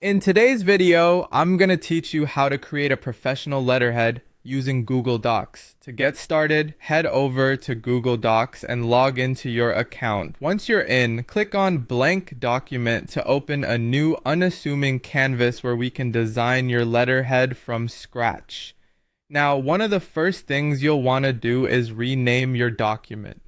In today's video, I'm going to teach you how to create a professional letterhead using Google Docs. To get started, head over to Google Docs and log into your account. Once you're in, click on Blank Document to open a new unassuming canvas where we can design your letterhead from scratch. Now, one of the first things you'll want to do is rename your document.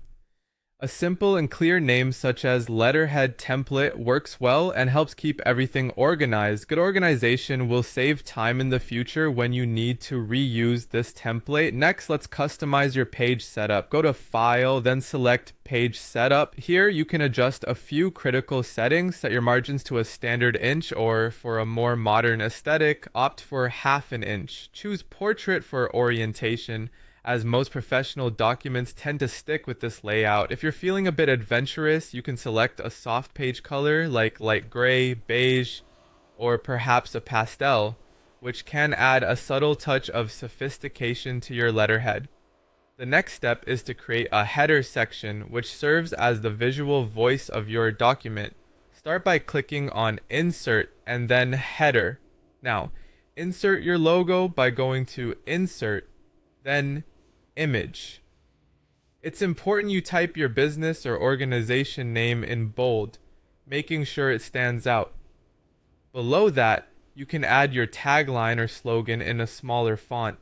A simple and clear name such as Letterhead template works well and helps keep everything organized. Good organization will save time in the future when you need to reuse this template. Next, let's customize your page setup. Go to File, then select Page Setup. Here, you can adjust a few critical settings. Set your margins to a standard inch, or for a more modern aesthetic, opt for half an inch. Choose Portrait for orientation, as most professional documents tend to stick with this layout. If you're feeling a bit adventurous, you can select a soft page color like light gray, beige, or perhaps a pastel, which can add a subtle touch of sophistication to your letterhead. The next step is to create a header section, which serves as the visual voice of your document. Start by clicking on Insert and then Header. Now, insert your logo by going to Insert, then Image. It's important you type your business or organization name in bold, making sure it stands out. Below that, you can add your tagline or slogan in a smaller font.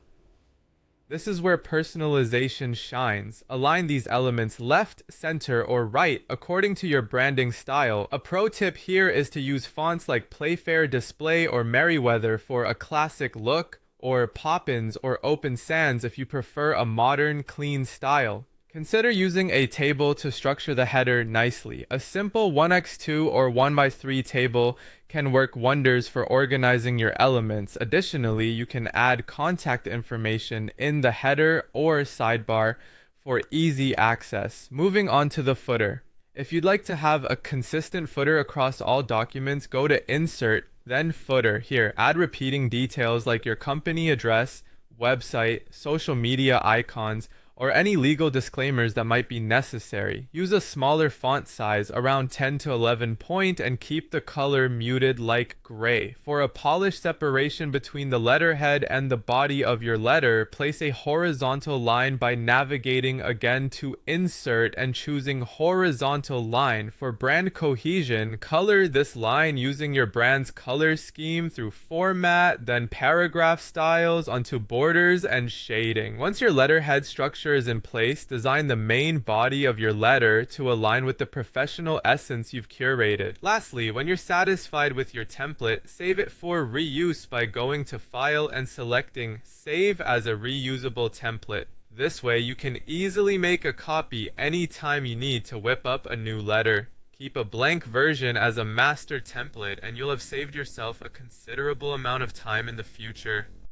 This is where personalization shines. Align these elements left, center, or right according to your branding style. A pro tip here is to use fonts like Playfair Display or Merriweather for a classic look, or Poppins or Open Sans if you prefer a modern, clean style. Consider using a table to structure the header nicely. A simple 1x2 or 1x3 table can work wonders for organizing your elements. Additionally, you can add contact information in the header or sidebar for easy access. Moving on to the footer. If you'd like to have a consistent footer across all documents, go to Insert, then Footer. Here, add repeating details like your company address, website, social media icons, or any legal disclaimers that might be necessary. Use a smaller font size, around 10 to 11 point, and keep the color muted like gray. For a polished separation between the letterhead and the body of your letter, place a horizontal line by navigating again to Insert and choosing Horizontal Line. For brand cohesion, color this line using your brand's color scheme through format, then paragraph styles onto borders and shading. Once your letterhead structure is in place, design the main body of your letter to align with the professional essence you've curated. Lastly, when you're satisfied with your template, save it for reuse by going to File and selecting Save as a reusable template. This way, you can easily make a copy anytime you need to whip up a new letter. Keep a blank version as a master template, and you'll have saved yourself a considerable amount of time in the future.